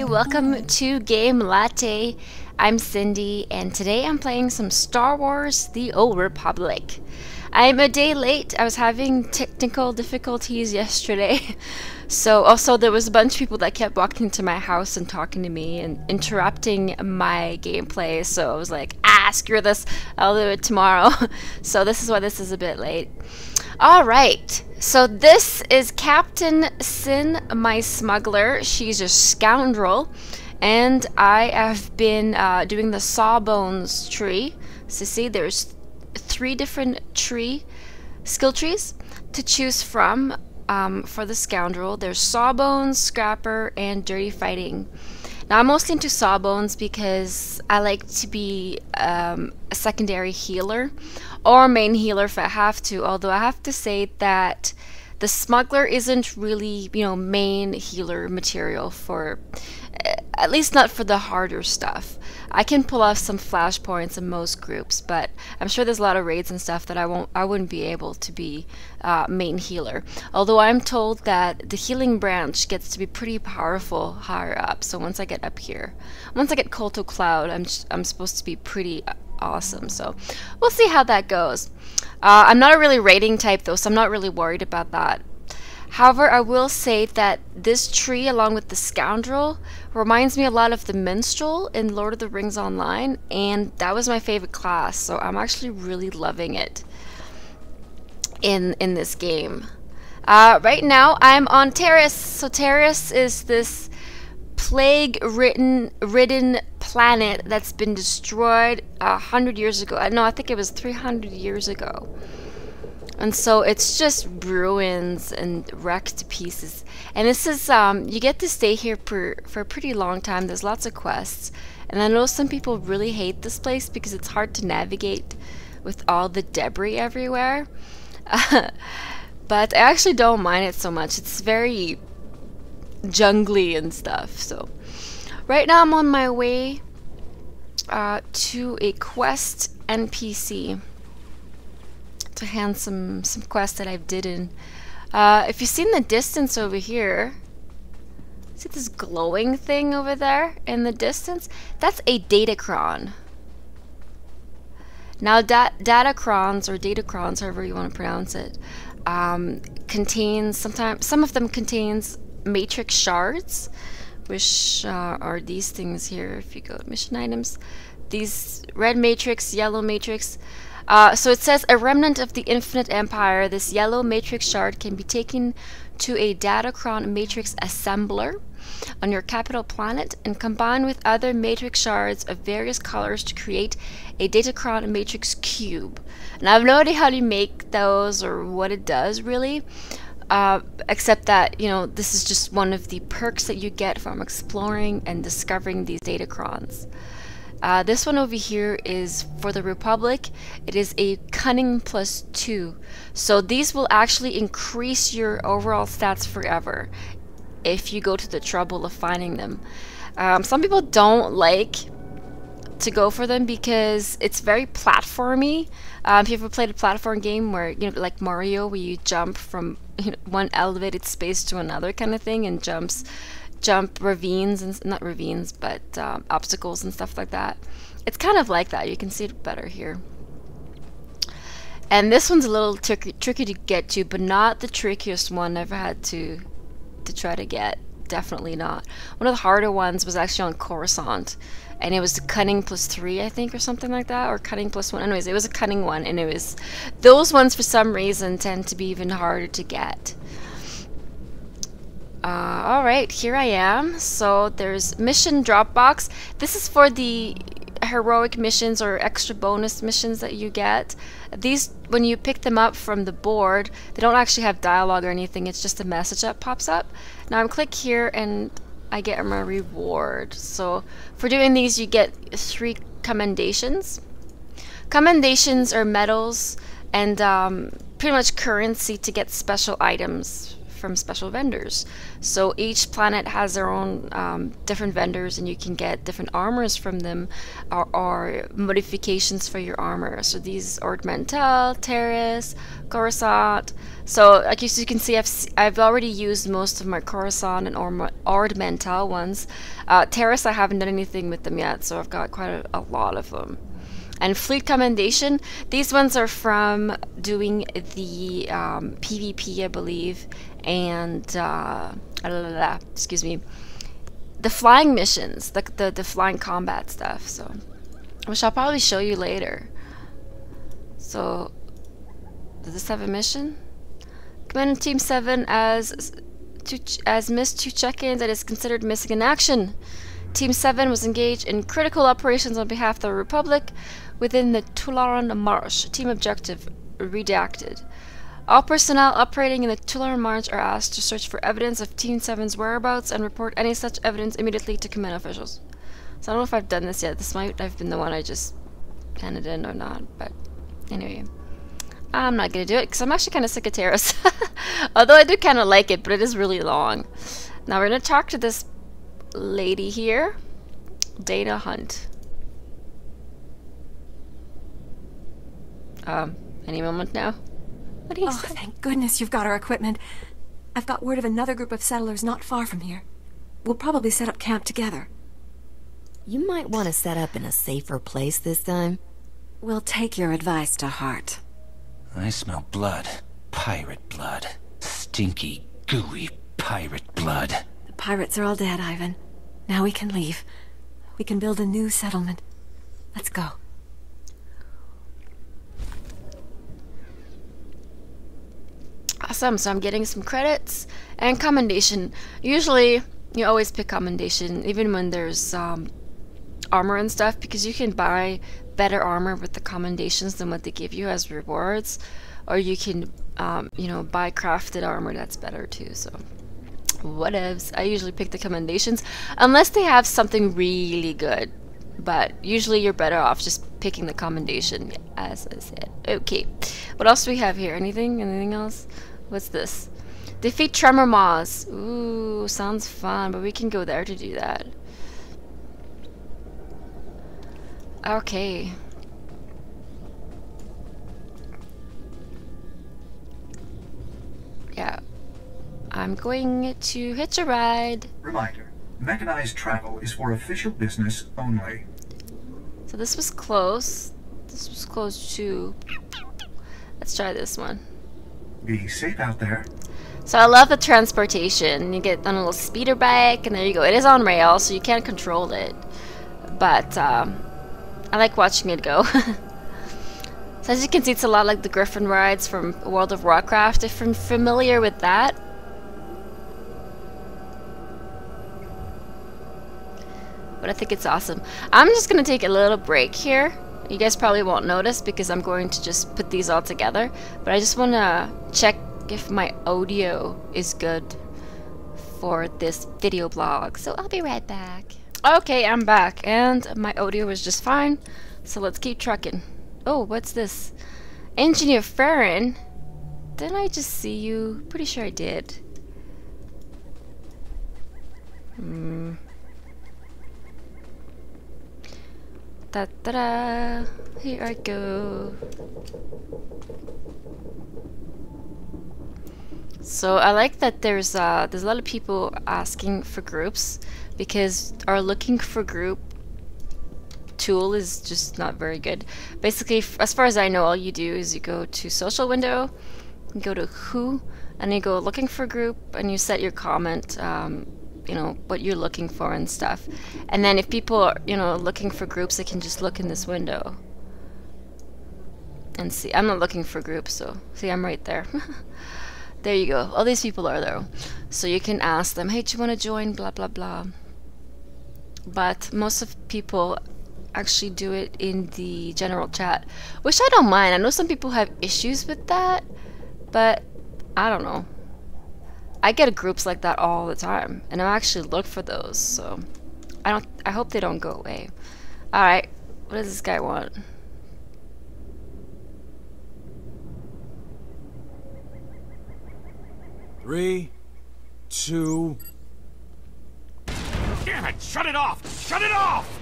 welcome to Game Latte. I'm Cindy, and today I'm playing some Star Wars The Old Republic. I'm a day late. I was having technical difficulties yesterday. So also there was a bunch of people that kept walking to my house and talking to me and interrupting my gameplay. So I was like, screw this, I'll do it tomorrow. So this is why this is a bit late. Alright, so this is Captain Sin, my smuggler. She's a scoundrel. And I have been doing the Sawbones tree. So see, there's 3 different skill trees to choose from for the Scoundrel. There's Sawbones, Scrapper, and Dirty Fighting. Now I'm mostly into Sawbones because I like to be a secondary healer or main healer if I have to, although I have to say that the Smuggler isn't really, main healer material for, at least not for the harder stuff. I can pull off some flashpoints in most groups, but I'm sure there's a lot of raids and stuff that I wouldn't be able to be main healer. Although I'm told that the healing branch gets to be pretty powerful higher up. So once I get up here, once I get Kolto Cloud, I'm supposed to be pretty awesome. So we'll see how that goes. I'm not a really raiding type though, so I'm not really worried about that. However, I will say that this tree, along with the Scoundrel, reminds me a lot of the Minstrel in Lord of the Rings Online, and that was my favorite class, so I'm actually really loving it in this game. Right now, I'm on Terrace. So Terrace is this plague-ridden planet that's been destroyed 100 years ago. No, I think it was 300 years ago. And so it's just ruins and wrecked pieces. And this is, you get to stay here for a pretty long time. There's lots of quests. And I know some people really hate this place because it's hard to navigate with all the debris everywhere. But I actually don't mind it so much. It's very jungly and stuff. So right now I'm on my way to a quest NPC. To hand some quests that I've did in. If you see in the distance over here, see this glowing thing over there in the distance? That's a datacron. Now datacrons or datacrons, however you want to pronounce it, contains some of them contains matrix shards, which are these things here. If you go to mission items, these red matrix, yellow matrix. So it says, a remnant of the infinite empire, this yellow matrix shard can be taken to a datacron matrix assembler on your capital planet and combined with other matrix shards of various colors to create a datacron matrix cube. And I have no idea how to make those or what it does really, except that, this is just one of the perks that you get from exploring and discovering these datacrons. This one over here is for the Republic. It is a Cunning +2. So these will actually increase your overall stats forever if you go to the trouble of finding them. Some people don't like to go for them because it's very platformy. If you ever played a platform game where, like Mario, where you jump from one elevated space to another kind of thing and jump ravines, and not ravines, but obstacles and stuff like that. It's kind of like that. You can see it better here. And this one's a little tricky to get to, but not the trickiest one I ever had to try to get. Definitely not. One of the harder ones was actually on Coruscant, and it was the Cunning +3, I think, or something like that, or Cunning +1. Anyways, it was a Cunning one, and it was those ones for some reason tend to be even harder to get. Alright, here I am. So there's mission Dropbox. This is for the heroic missions or extra bonus missions that you get. These, when you pick them up from the board, they don't actually have dialogue or anything. It's just a message that pops up. Now I click here and I get my reward. So for doing these you get 3 commendations. Commendations are medals and pretty much currency to get special items from special vendors. So each planet has their own different vendors, and you can get different armors from them, or modifications for your armor. So these Ordmental, Terrace, Coruscant. So like you can see, I've already used most of my Coruscant and Ordmental ones. Terrace, I haven't done anything with them yet, so I've got quite a lot of them. And Fleet Commendation, these ones are from doing the PvP, I believe, and excuse me, the flying missions, the flying combat stuff. So, which I'll probably show you later. So, does this have a mission? Command Team 7 as missed 2 check-ins and is considered missing in action. Team 7 was engaged in critical operations on behalf of the Republic within the Tularan Marsh. Team objective redacted. All personnel operating in the Tularan Marsh are asked to search for evidence of Team 7's whereabouts and report any such evidence immediately to command officials. So I don't know if I've done this yet. This might have been the one I just handed in or not, but anyway. I'm not going to do it because I'm actually kind of sick of Terrace. Although I do kind of like it, but it is really long. Now we're going to talk to this lady here, Dana Hunt. Any moment now? What do you say? Thank goodness you've got our equipment. I've got word of another group of settlers not far from here. We'll probably set up camp together. You might want to set up in a safer place this time. We'll take your advice to heart. I smell blood. Pirate blood. Stinky, gooey pirate blood. The pirates are all dead, Ivan. Now we can leave. We can build a new settlement. Let's go. Awesome, so I'm getting some credits and commendation. Usually, you always pick commendation, even when there's armor and stuff, because you can buy better armor with the commendations than what they give you as rewards. Or you can, you know, buy crafted armor that's better too, so whatevs. I usually pick the commendations, unless they have something really good. But usually you're better off just picking the commendation, as I said. Okay, what else do we have here? Anything else? What's this? Defeat Tremor Maws. Ooh, sounds fun, but we can go there to do that. Okay. Yeah. I'm going to hitch a ride. Reminder, mechanized travel is for official business only. So this was close. This was close too. Let's try this one. Be safe out there. So I love the transportation. You get on a little speeder bike, and there you go. It is on rail, so you can't control it. But I like watching it go. So as you can see, it's a lot like the Griffin rides from World of Warcraft. If you're familiar with that. But I think it's awesome. I'm just going to take a little break here. You guys probably won't notice because I'm going to just put these all together. But I just want to check if my audio is good for this video blog. So I'll be right back. Okay, I'm back. And my audio is just fine. So let's keep trucking. Oh, what's this? Engineer Farron? Didn't I just see you? Pretty sure I did. Da-da-da. Here I go. So I like that there's a lot of people asking for groups because our looking for group tool is just not very good. Basically, as far as I know, all you do is you go to social window, you go to who, and you go looking for group, and you set your comment, you know, what you're looking for and stuff. And then if people are, you know, looking for groups, they can just look in this window and see. I'm not looking for groups, so see, I'm right there. There you go. All these people are there. So you can ask them, hey, do you want to join, blah, blah, blah. But most of people actually do it in the general chat, which I don't mind. I know some people have issues with that, but I don't know. I get groups like that all the time, and I actually look for those, so I hope they don't go away. Alright, what does this guy want? 2... Damn it! Shut it off! Shut it off!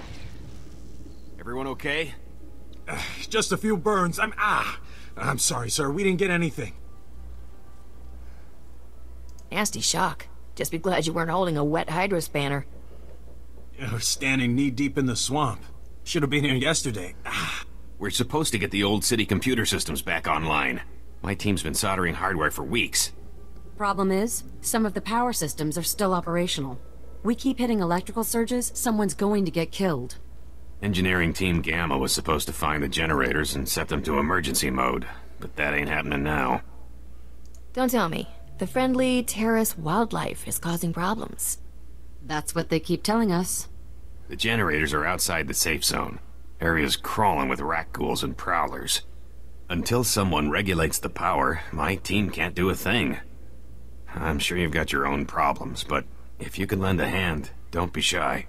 Everyone okay? Just a few burns. I'm sorry, sir. We didn't get anything. Nasty shock. Just be glad you weren't holding a wet hydro spanner. We're standing knee-deep in the swamp. Should have been here yesterday. We're supposed to get the old city computer systems back online. My team's been soldering hardware for weeks. Problem is, some of the power systems are still operational. We keep hitting electrical surges, someone's going to get killed. Engineering Team Gamma was supposed to find the generators and set them to emergency mode, but that ain't happening now. Don't tell me. The friendly terrace wildlife is causing problems. That's what they keep telling us. The generators are outside the safe zone. Area's crawling with rat ghouls and prowlers. Until someone regulates the power, my team can't do a thing. I'm sure you've got your own problems, but if you can lend a hand, don't be shy.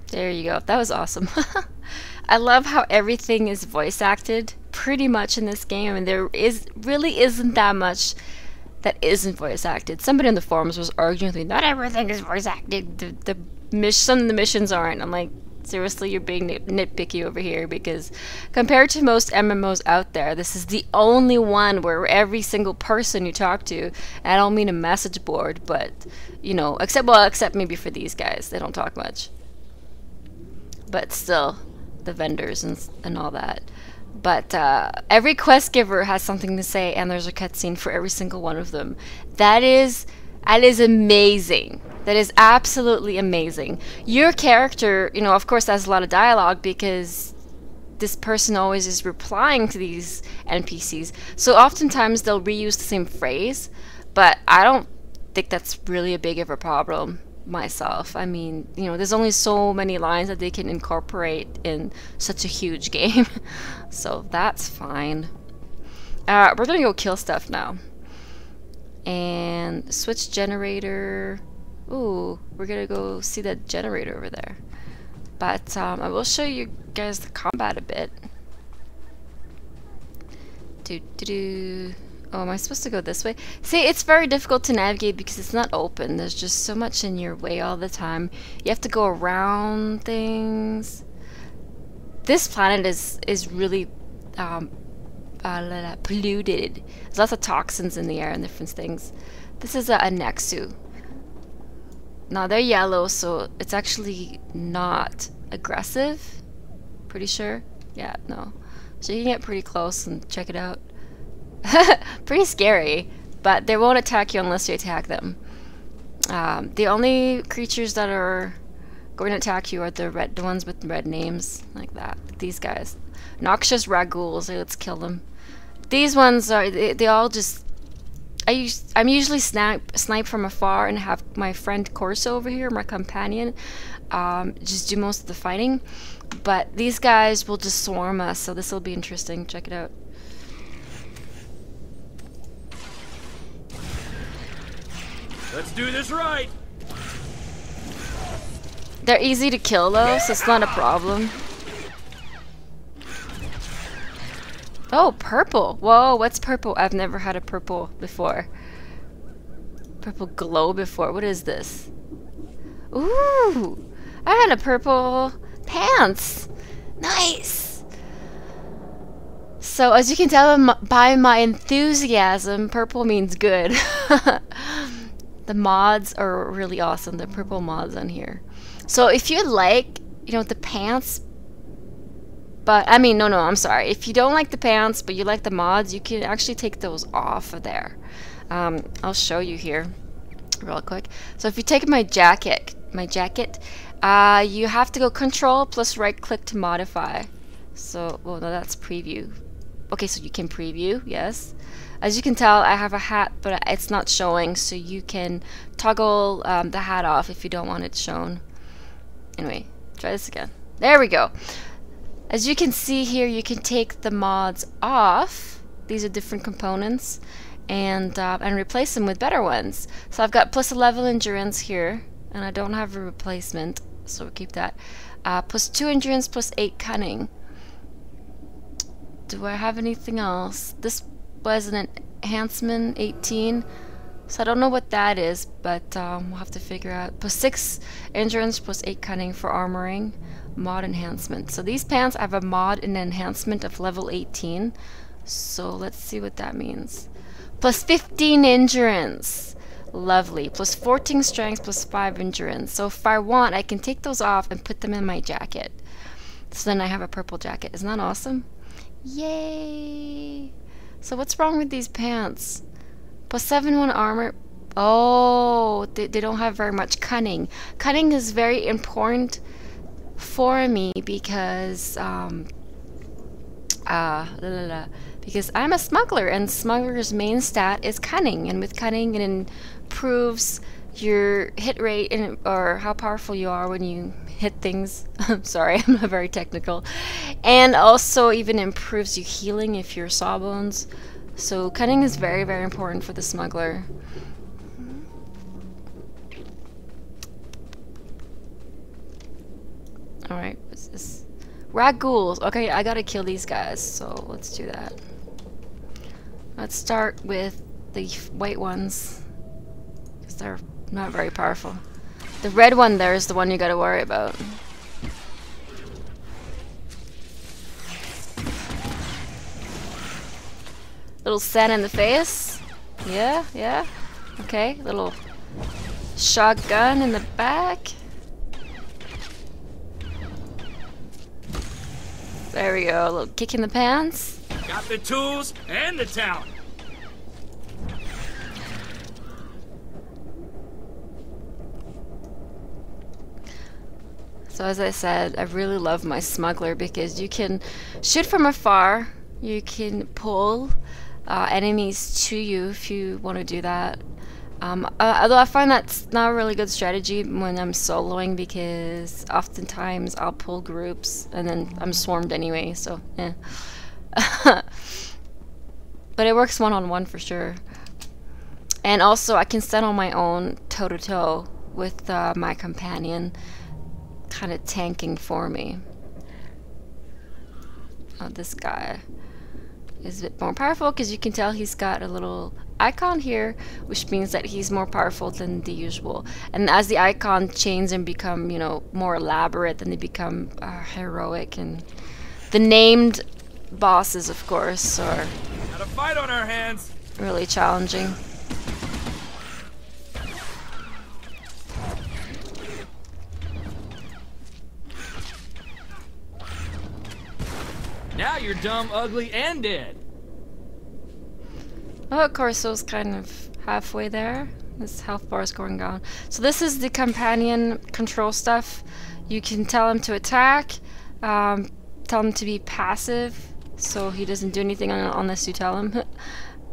There you go. That was awesome. I love how everything is voice acted pretty much in this game, and there really isn't that much that isn't voice acted. Somebody in the forums was arguing with me, not everything is voice acted. Some of the missions aren't. I'm like, seriously, you're being nitpicky over here, because compared to most MMOs out there, this is the only one where every single person you talk to, and I don't mean a message board, but, you know, except maybe for these guys, they don't talk much. But still, the vendors and all that. But every quest giver has something to say, and there's a cutscene for every single one of them. That is amazing. That is absolutely amazing. Your character, you know, of course, has a lot of dialogue because this person always is replying to these NPCs. So oftentimes they'll reuse the same phrase, but I don't think that's really a big of a problem myself. I mean, you know, there's only so many lines that they can incorporate in such a huge game. So that's fine. We're gonna go kill stuff now. And switch generator. Ooh, we're gonna go see that generator over there. But I will show you guys the combat a bit. Oh, am I supposed to go this way? See, it's very difficult to navigate because it's not open. There's just so much in your way all the time. You have to go around things. This planet is really polluted. There's lots of toxins in the air and different things. This is a Nexu. Now they're yellow, so it's actually not aggressive. Pretty sure. Yeah, no. So you can get pretty close and check it out. Pretty scary, but they won't attack you unless you attack them. The only creatures that are going to attack you are the ones with red names, like that. These guys, noxious raghouls. Let's kill them. These ones are they all just. I'm usually snipe from afar and have my friend Corso over here, my companion, just do most of the fighting. But these guys will just swarm us, so this will be interesting. Check it out. Let's do this right. They're easy to kill though, so it's not a problem. Oh, purple. Whoa, what's purple? I've never had a purple before. Purple glow before. What is this? Ooh, I had a purple pants. Nice. So as you can tell by my enthusiasm, purple means good. The mods are really awesome, the purple mods on here. So if you like, you know, the pants, but I mean, no, I'm sorry. If you don't like the pants, but you like the mods, you can actually take those off of there. I'll show you here real quick. So if you take my jacket, you have to go Control plus right click to modify. So, well, no, that's preview. Okay, so you can preview, yes. As you can tell, I have a hat, but it's not showing, so you can toggle the hat off if you don't want it shown. Anyway, try this again. There we go. As you can see here, you can take the mods off. These are different components, and replace them with better ones. So I've got plus 11 endurance here, and I don't have a replacement, so we'll keep that. Plus 2 endurance, plus 8 cunning. Do I have anything else? This wasn't enhancement 18. So I don't know what that is, but we'll have to figure out. Plus 6 endurance, plus 8 cunning for armoring. Mod enhancement. So these pants have a mod and enhancement of level 18. So let's see what that means. Plus 15 endurance. Lovely. Plus 14 strength, plus 5 endurance. So if I want, I can take those off and put them in my jacket. So then I have a purple jacket. Isn't that awesome? Yay! So what's wrong with these pants? Plus 7-1 armor. Oh, they don't have very much cunning. Cunning is very important for me because because I'm a smuggler, and smuggler's main stat is cunning, and with cunning it improves your hit rate and or how powerful you are when you hit things. I'm sorry, I'm not very technical. And also even improves your healing if you're Sawbones. So cunning is very, very important for the smuggler. Alright, what's this? Rat ghouls. Okay, I gotta kill these guys, so let's do that. Let's start with the white ones, because they're not very powerful. The red one there is the one you gotta worry about. Little sand in the face. Yeah, yeah. Okay, little shotgun in the back. There we go, a little kick in the pants. Got the tools and the talent. So as I said, I really love my smuggler because you can shoot from afar, you can pull enemies to you if you want to do that. Although I find that's not a really good strategy when I'm soloing, because oftentimes I'll pull groups and then I'm swarmed anyway, so eh. But it works one-on-one for sure. And also I can stand on my own toe-to-toe with my companion kind of tanking for me. Oh, this guy is a bit more powerful because you can tell he's got a little icon here, which means that he's more powerful than the usual. And as the icon changes and become, you know, more elaborate, then they become heroic. And the named bosses, of course, are Got a fight on our hands. really challenging. Now you're dumb, ugly, and dead. Oh, Corso's kind of halfway there. His health bar is going down. So this is the companion control stuff. You can tell him to attack, tell him to be passive, so he doesn't do anything unless you tell him.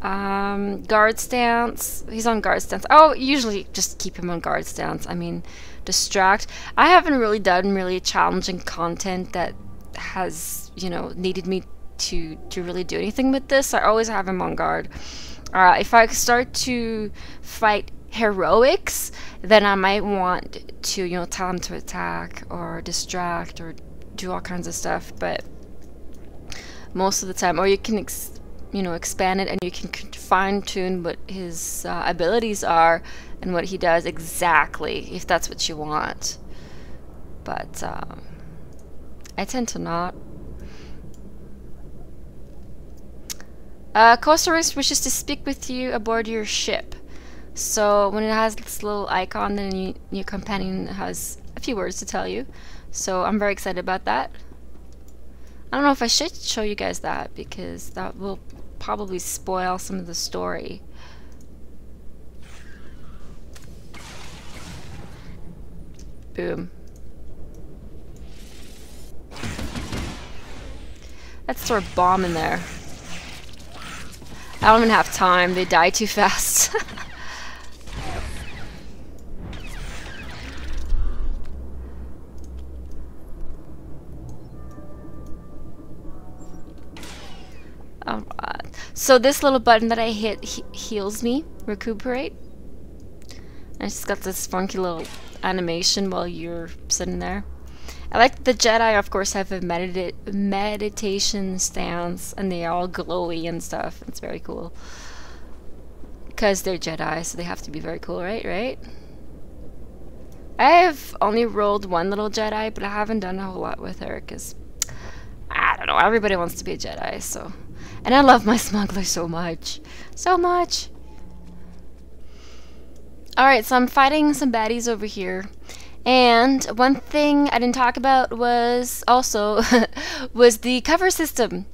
Guard stance. He's on guard stance. Oh, usually just keep him on guard stance. I mean, distract. I haven't really done really challenging content that has, you know, needed me to really do anything with this. I always have him on guard. If I start to fight heroics, then I might want to, you know, tell him to attack or distract or do all kinds of stuff. But most of the time, or you can you know, expand it and you can fine-tune what his abilities are and what he does exactly, if that's what you want. But I tend to not. Costa Risk wishes to speak with you aboard your ship. So when it has this little icon, then your companion has a few words to tell you. So I'm very excited about that. I don't know if I should show you guys that, because that will probably spoil some of the story. Boom. Let's throw a bomb in there. I don't even have time, they die too fast. Alright, so this little button that I hit heals me, recuperate. And it's just got this funky little animation while you're sitting there. I like the Jedi, of course, have a meditation stance, and they're all glowy and stuff. It's very cool. Because they're Jedi, so they have to be very cool, right? I've only rolled one little Jedi, but I haven't done a whole lot with her, because, I don't know, everybody wants to be a Jedi, so... And I love my Smuggler so much. So much! Alright, so I'm fighting some baddies over here. And one thing I didn't talk about was also was the cover system.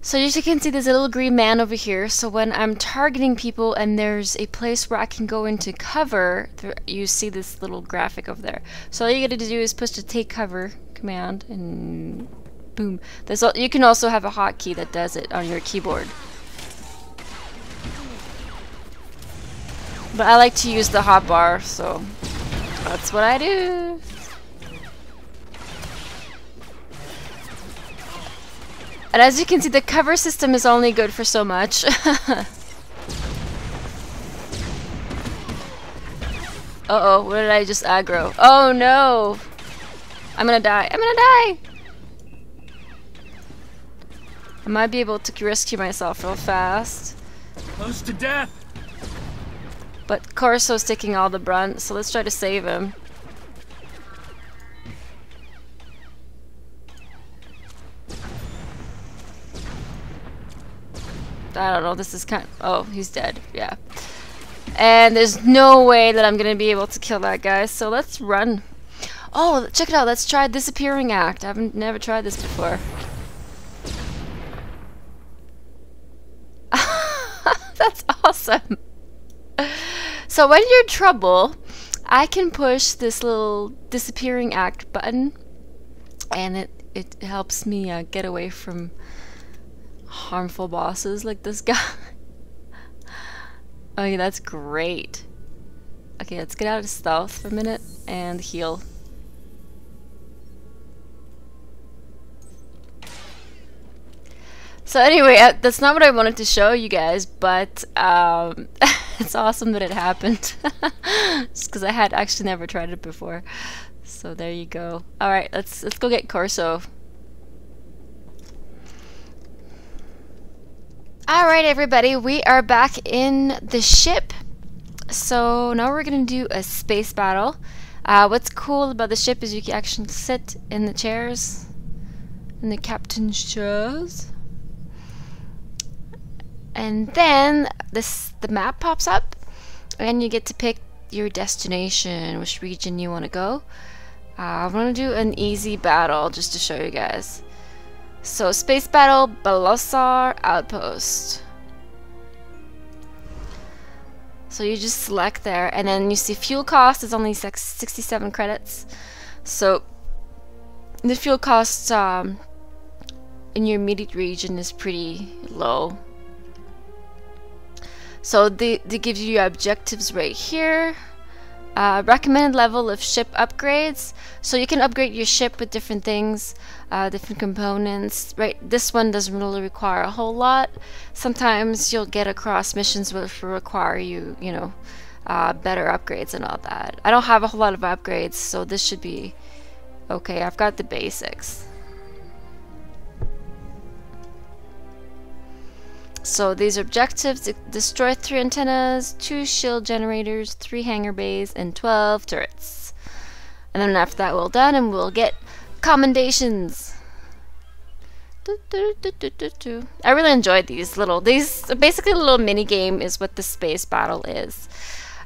So as you can see, there's a little green man over here. So when I'm targeting people and there's a place where I can go into cover, you see this little graphic over there. So all you gotta do is push the take cover command and boom. You can also have a hotkey that does it on your keyboard. But I like to use the hotbar, so that's what I do. And as you can see, the cover system is only good for so much. Uh-oh, what did I just aggro? Oh no! I'm gonna die. I'm gonna die! I might be able to rescue myself real fast. Close to death. But Corso's taking all the brunt, so let's try to save him. I don't know, this is kind of... Oh, he's dead, yeah. And there's no way that I'm gonna be able to kill that guy, so let's run. Oh, check it out, let's try Disappearing Act. I've never tried this before. That's awesome. So when you're in trouble, I can push this little Disappearing Act button, and it helps me get away from harmful bosses like this guy. Okay, that's great. Okay, let's get out of stealth for a minute and heal. So anyway, that's not what I wanted to show you guys, but it's awesome that it happened. Just because I had actually never tried it before. So there you go. Alright, let's go get Corso. Alright everybody, we are back in the ship. So now we're gonna do a space battle. What's cool about the ship is you can actually sit in the chairs, in the captain's chairs. And then the map pops up and you get to pick your destination, which region you want to go. I'm going to do an easy battle just to show you guys. So space battle, Balosar Outpost. So you just select there, and then you see fuel cost is only 67 credits. So the fuel cost in your immediate region is pretty low. So they give you objectives right here. Recommended level of ship upgrades. So you can upgrade your ship with different things, different components. Right, this one doesn't really require a whole lot. Sometimes you'll get across missions which will require you know, better upgrades and all that. I don't have a whole lot of upgrades, so this should be okay. I've got the basics. So these are objectives: destroy 3 antennas, 2 shield generators, 3 hangar bays, and 12 turrets. And then after that we're done and we'll get commendations. I really enjoyed these basically a little mini game is what the space battle is.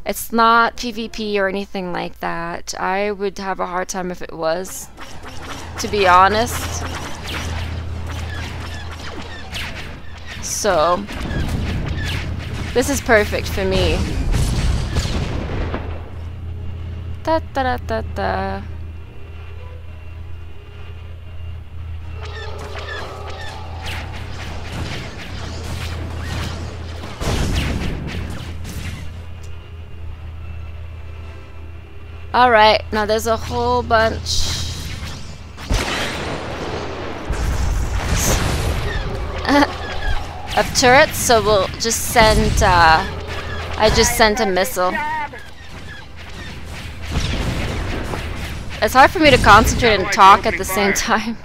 It's not PvP or anything like that. I would have a hard time if it was, to be honest. So this is perfect for me. Da da da da da. Alright, now there's a whole bunch of turrets, so we'll just send, I just sent a missile. It's hard for me to concentrate and talk at the same time.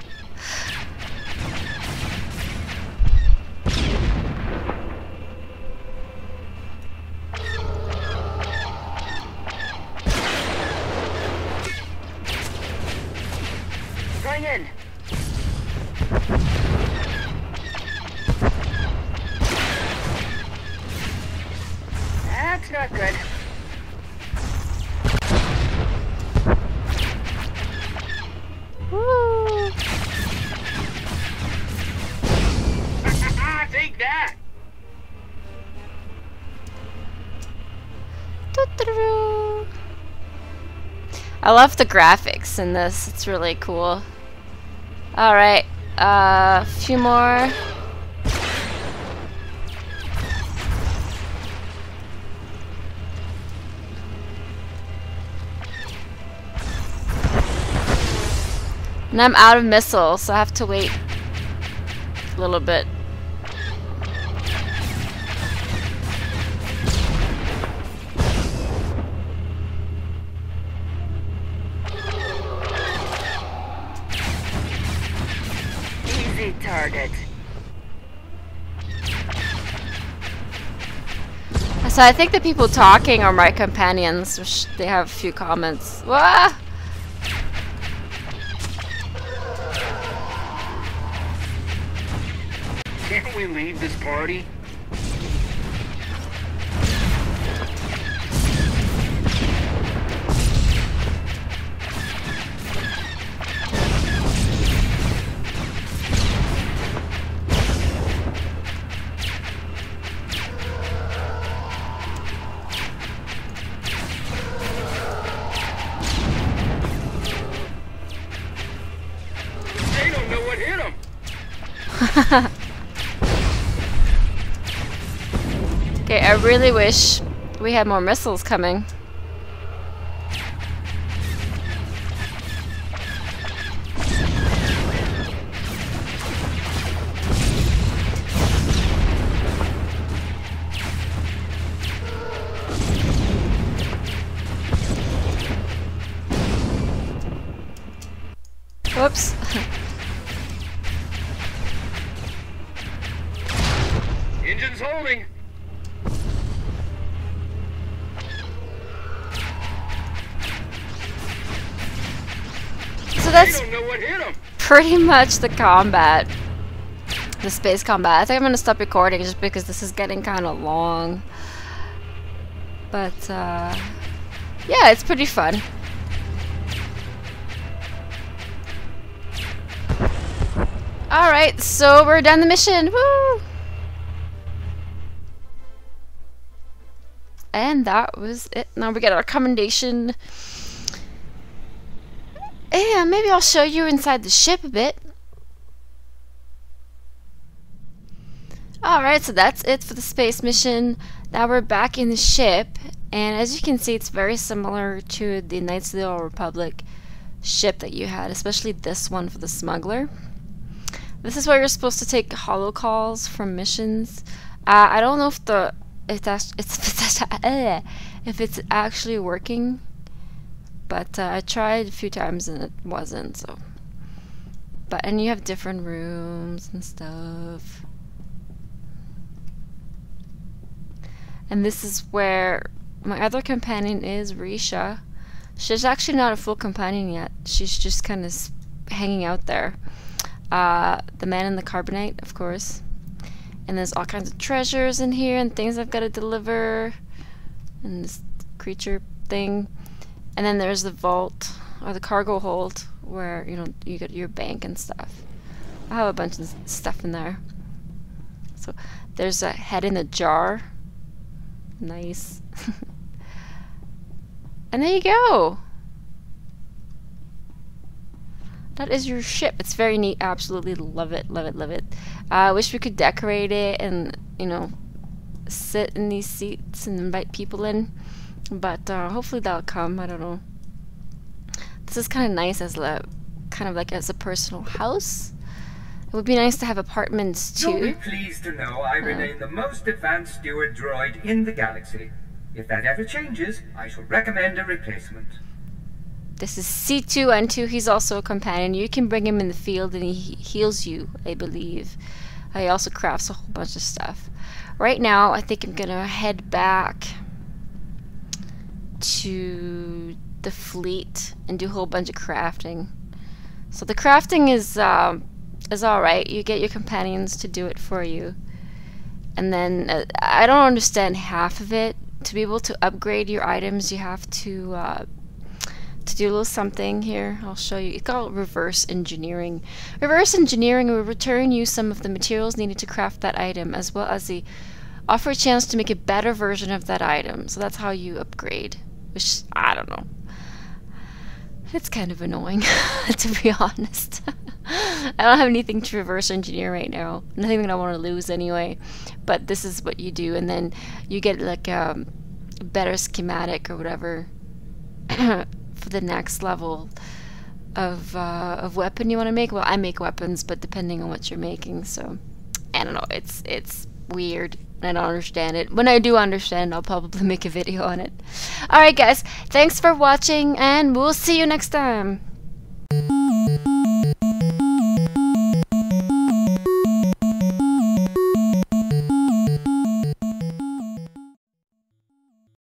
I love the graphics in this. It's really cool. Alright, a few more. And I'm out of missiles, so I have to wait a little bit. Easy target. So I think the people talking are my companions, which they have a few comments. Wah! Can't we leave this party? They don't know what hit them. Okay, I really wish we had more missiles coming. Whoops. Engine's holding. So that's They don't know what hit them. pretty much the combat. The space combat. I think I'm gonna stop recording just because this is getting kind of long. But, yeah, it's pretty fun. Alright, so we're done the mission. Woo! And that was it. Now we get our commendation. And maybe I'll show you inside the ship a bit. Alright, so that's it for the space mission. Now we're back in the ship. And as you can see, it's very similar to the Knights of the Old Republic ship that you had, especially this one for the Smuggler. This is where you're supposed to take holo calls from missions. I don't know if it's actually working, but I tried a few times and it wasn't. So, and you have different rooms and stuff. And this is where my other companion is, Risha. She's actually not a full companion yet. She's just kind of hanging out there. The man in the carbonite, of course. And there's all kinds of treasures in here and things I've got to deliver. And this creature thing. And then there's the vault, or the cargo hold, where, you know, you get your bank and stuff. I have a bunch of stuff in there. So there's a head in a jar. Nice. And there you go. That is your ship. It's very neat. Absolutely love it, love it, love it. I wish we could decorate it and, you know, sit in these seats and invite people in. But hopefully that'll come. I don't know. This is kind of nice as a as a personal house. It would be nice to have apartments too. You'll be pleased to know I remain the most advanced steward droid in the galaxy. If that ever changes, I shall recommend a replacement. This is C2N2. He's also a companion. You can bring him in the field and he heals you, I believe. He also crafts a whole bunch of stuff. Right now, I think I'm gonna head back to the fleet and do a whole bunch of crafting. So the crafting is alright. You get your companions to do it for you. And then, I don't understand half of it. To be able to upgrade your items, you have to do a little something here. I'll show you. It's called reverse engineering. Reverse engineering will return you some of the materials needed to craft that item, as well as the offer a chance to make a better version of that item. So that's how you upgrade, which I don't know. It's kind of annoying, to be honest. I don't have anything to reverse engineer right now. Nothing that I want to lose anyway. But this is what you do, and then you get like a better schematic or whatever for the next level of weapon you want to make. Well, I make weapons, but depending on what you're making, so I don't know. It's weird. I don't understand it. When I do understand, I'll probably make a video on it. Alright guys, thanks for watching, and we'll see you next time.